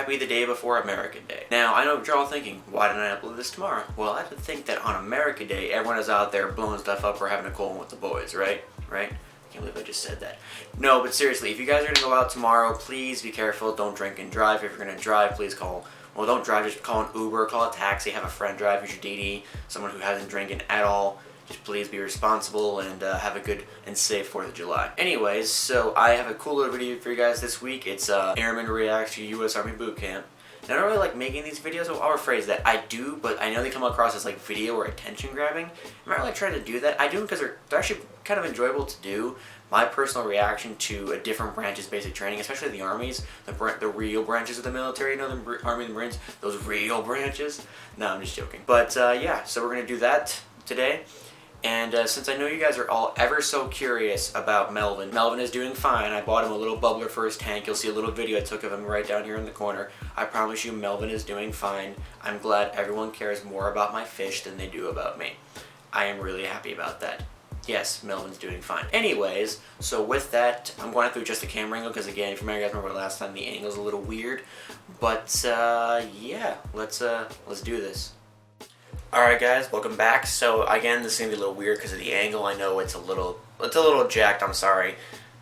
be the day before American Day. Now, I know what you're all thinking, why didn't I upload this tomorrow? Well, I would think that on American Day, everyone is out there blowing stuff up or having a cold one with the boys, right? Right? I can't believe I just said that. No, but seriously, if you guys are gonna go out tomorrow, please be careful. Don't drink and drive. If you're gonna drive, please call. Well, don't drive. Just call an Uber, call a taxi, have a friend drive. Use your DD. Someone who hasn't drinking at all. Just please be responsible and have a good and safe 4th of July. Anyways, so I have a cool little video for you guys this week. It's Airman reacts to U.S. Army boot camp. Now, I don't really like making these videos. I'll rephrase that. I do, but I know they come across as like video or attention grabbing. I'm not really trying to do that. I do them because they're actually kind of enjoyable to do. My personal reaction to a different branch's basic training, especially the armies, the real branches of the military, you know, the Army and the Marines, those real branches. No, I'm just joking. But yeah, so we're going to do that today. And since I know you guys are all ever so curious about Melvin, Melvin is doing fine. I bought him a little bubbler for his tank. You'll see a little video I took of him right down here in the corner. I promise you Melvin is doing fine. I'm glad everyone cares more about my fish than they do about me. I am really happy about that. Yes, Melvin's doing fine. Anyways, so with that, I'm going to have to adjust the camera angle because again, if you guys remember last time, the angle's a little weird. But yeah, let's do this. Alright guys, welcome back. So again, this is going to be a little weird because of the angle. I know it's a little jacked, I'm sorry.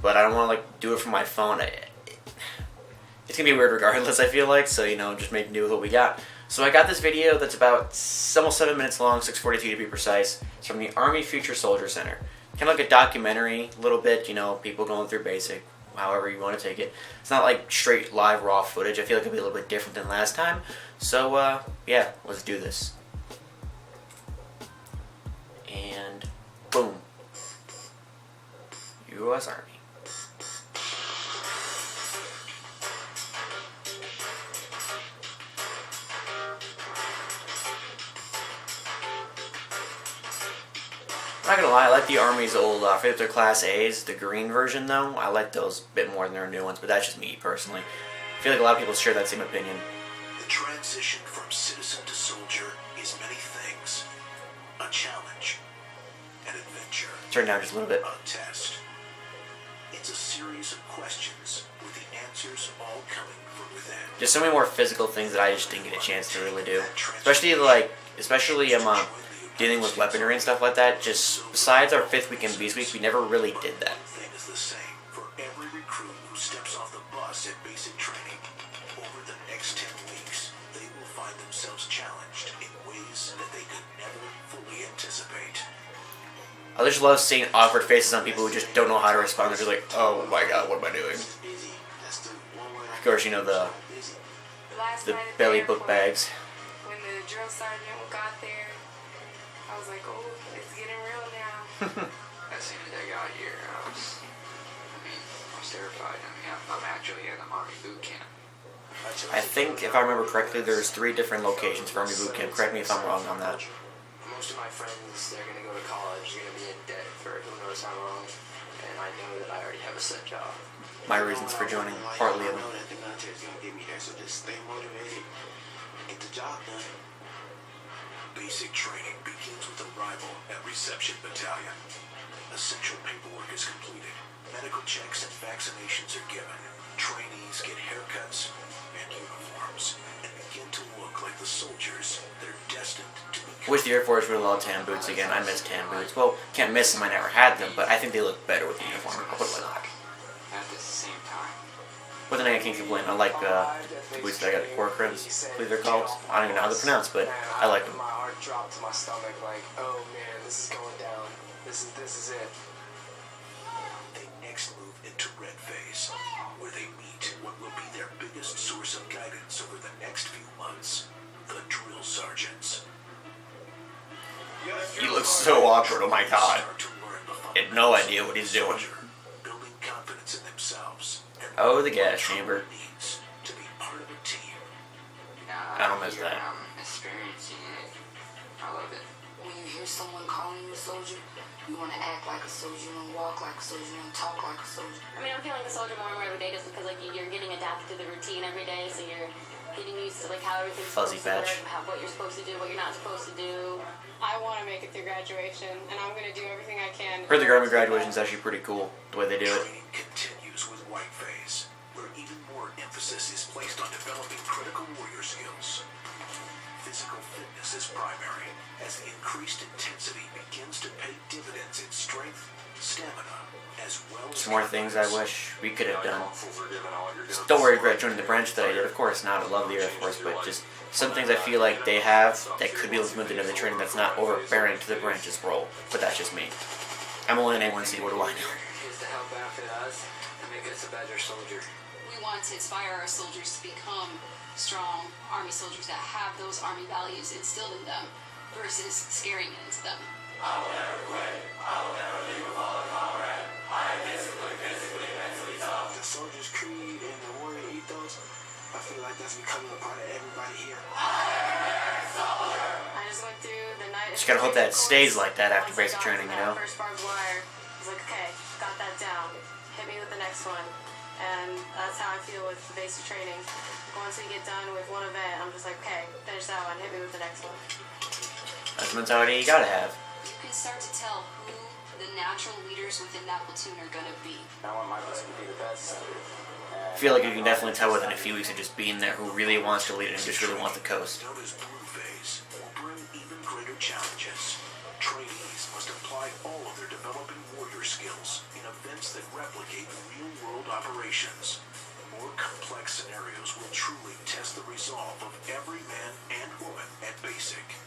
But I don't want to like do it from my phone. It's going to be weird regardless, I feel like. So, you know, just make do with what we got. So I got this video that's about almost 7 minutes long, 6:42 to be precise. It's from the Army Future Soldier Center. Kind of like a documentary, a little bit, you know, people going through basic, however you want to take it. It's not like straight live raw footage. I feel like it'll be a little bit different than last time. So, yeah, let's do this. And boom. U.S. Army. I'm not gonna lie, I like the Army's old, I forget their Class A's, the green version though. I like those a bit more than their new ones, but that's just me personally. I feel like a lot of people share that same opinion. The transition from citizen to soldier is many things. A challenge, an adventure. Turn down just a little bit. A test. It's a series of questions with the answers all coming from within. There's so many more physical things that I just didn't get a chance to really do. Especially dealing with weaponry and stuff like that. Just besides our 5th week in Beast Week, we never really did that. Thing is the same for every recruit who steps off the bus at basic training. Over the next 10 weeks, they will find themselves challenged in ways that they could never fully anticipate. I just love seeing awkward faces on people who just don't know how to respond. They're just like, oh my god, what am I doing? Of course, you know the belly book bags. When the drill sergeant got there, I was like, oh, it's getting real now. As soon as I got here, I was terrified. I'm actually in the Army boot camp. I think, if I remember correctly, there's 3 different locations for Army boot camp. Correct me if I'm wrong on that. Most of my friends, they're going to go to college, they're going to be in debt for who knows how long, and I know that I already have a set job. My reasons for joining, partly of them. I know that the military's going to get me there, so just stay motivated. Get the job done. Basic training begins with arrival at Reception Battalion. Essential paperwork is completed. Medical checks and vaccinations are given. Trainees get haircuts and uniforms and begin to look like the soldiers that are destined to become. Wish the Air Force would allow tan boots again. I miss tan boots. Well, can't miss them. I never had them, but I think they look better with the uniform. I'll put it like that. At the same time. But then I can't complain. I like the boots that I got at Cork Ribs. I believe they're called. I don't even know how they're pronounced, but I like them. My heart dropped to my stomach like, oh man, this is going down. This is it. They next move into Red Phase, where they meet what will be their biggest source of guidance over the next few months, the drill sergeants. He looks so awkward, oh my god. I had no idea what he's doing. Building confidence in themselves. Oh, the gas chamber. Needs to be part of a team. I don't miss that. I'm experiencing it. I love it. When you hear someone calling you a soldier, you want to act like a soldier, you want to walk like a soldier, you want to talk like a soldier. I mean, I'm feeling a soldier more and more every day just because like you're getting adapted to the routine every day, so you're getting used to like how everything's Fuzzy supposed patch. to work, what you're supposed to do, what you're not supposed to do. I want to make it through graduation, and I'm going to do everything I can. Heard the Army graduation is actually pretty cool, the way they do it. Training continues with White Phase, where even more more emphasis is placed on developing critical warrior skills. Physical fitness is primary, as the increased intensity begins to pay dividends in strength, stamina, as well as Some more things I wish we could have done. muscle forgiven all your Just don't worry about joining the branch that I did. Of course not. I love the Air Force, but just some things I feel like they have that could be implemented in the training that's not overbearing to the branch's role. But that's just me. I'm only an A1C. What do I know? Is to help benefit us and make us a better soldier. We want to inspire our soldiers to become strong Army soldiers that have those Army values instilled in them versus scaring it into them. The soldier's creed and the warrior ethos, I feel like that's becoming a part of everybody here. I just went through the night. Just gotta hope that it stays like that after basic training, you know? First barbed wire. I was like, okay, got that down. Hit me with the next one. And that's how I feel with the basic training. Once we get done with one event, I'm just like, okay, finish that one, hit me with the next one. That's the mentality you gotta have. You can start to tell who the natural leaders within that platoon are going to be. I want my platoon to be the best. I feel like you can definitely tell within a few weeks of just being there who really wants to lead and just really wants the coast. known as Blue Phase will bring even greater challenges. Trainees must apply all of their developing warrior skills in events that replicate real-world operations. More complex scenarios will truly test the resolve of every man and woman at basic.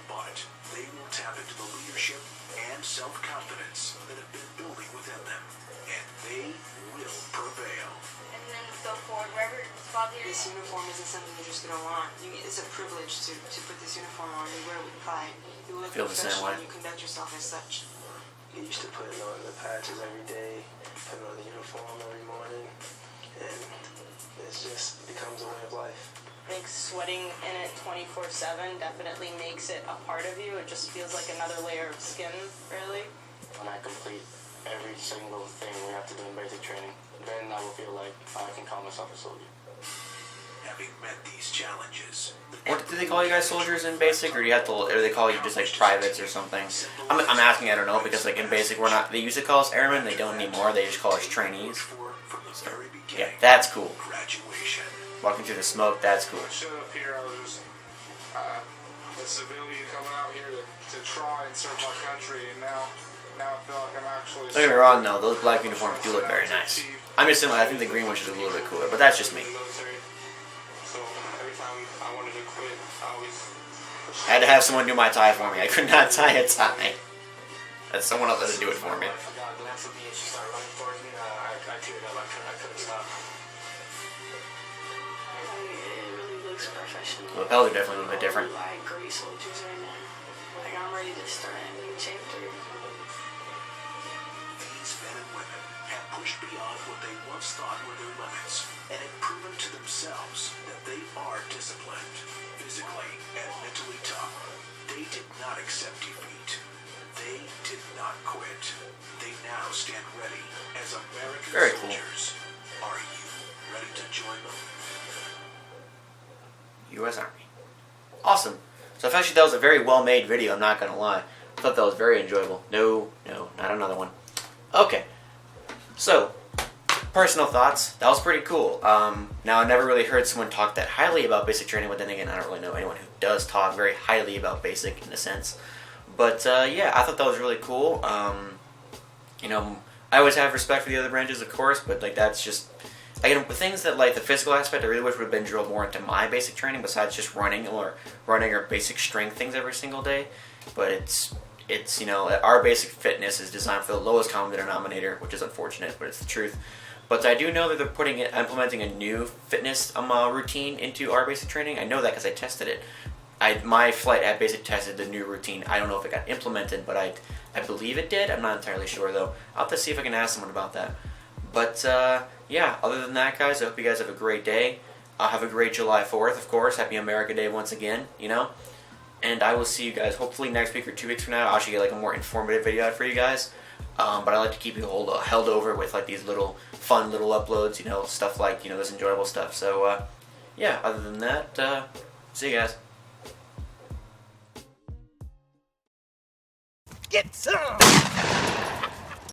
But they will tap into the leadership and self-confidence that have been building within them, and they will prevail. And then go forward, wherever spot here. This uniform isn't something you're just gonna want. It's a privilege to put this uniform on. You wear it with pride. You look Feel the same professional way. and you conduct yourself as such. Get used to putting on the patches every day, putting on the uniform every morning, and it just becomes a way of life. I think sweating in it 24/7 definitely makes it a part of you. It just feels like another layer of skin, really. When I complete every single thing we have to do in basic training, then I will feel like I can call myself a soldier. Having met these challenges, What do they call you guys, soldiers in basic, or do you have to? Or do they call you just like privates or something? I'm asking. I don't know, because like in basic we're not. They used to call us airmen. They don't anymore. They just call us trainees. from the very Yeah, beginning, that's cool. graduation. Walking through the smoke, that's cool. I showed up here, I was just a civilian coming out here to try and serve my country, and now I feel like I'm actually... Don't get me wrong though, those black uniforms do look very nice. I'm just saying, I think the green one should look a little bit cooler, but that's just me. So every time I wanted to quit, I always... I had to have someone do my tie for me. I could not tie a tie. That's someone else had to do it for me. I got a glance at me and she started running towards me. I teared up. I couldn't stop. It really looks professional. The lapels are definitely a little bit different. Like great soldiers right now. Like I'm ready to start a new chapter. These men and women have pushed beyond what they once thought were their limits, and have proven to themselves that they are disciplined, physically and mentally tough. They did not accept defeat. They did not quit. They now stand ready as American Very cool. soldiers. Are you ready to join them? U.S. Army. Awesome. So actually that was a very well-made video, I'm not going to lie. I thought that was very enjoyable. No, not another one. Okay. So, personal thoughts. That was pretty cool. Now, I never really heard someone talk that highly about basic training, but then again, I don't really know anyone who does talk very highly about basic in a sense. But, yeah, I thought that was really cool. You know, I always have respect for the other branches, of course, but, like, that's just... Again, the things that, like, the physical aspect, I really wish would have been drilled more into my basic training, besides just running or basic strength things every single day. But it's you know, our basic fitness is designed for the lowest common denominator, which is unfortunate, but it's the truth. But I do know that they're implementing a new fitness routine into our basic training. I know that because I tested it. My flight at basic tested the new routine. I don't know if it got implemented, but I believe it did. I'm not entirely sure, though. I'll have to see if I can ask someone about that. But, yeah, other than that, guys, I hope you guys have a great day. Have a great July 4th, of course. Happy America Day once again, you know. And I will see you guys hopefully next week or 2 weeks from now. I'll actually get, like, a more informative video out for you guys. But I like to keep you held over with, like, these little fun little uploads, you know, stuff like, you know, this enjoyable stuff. So, yeah, other than that, see you guys. Get some!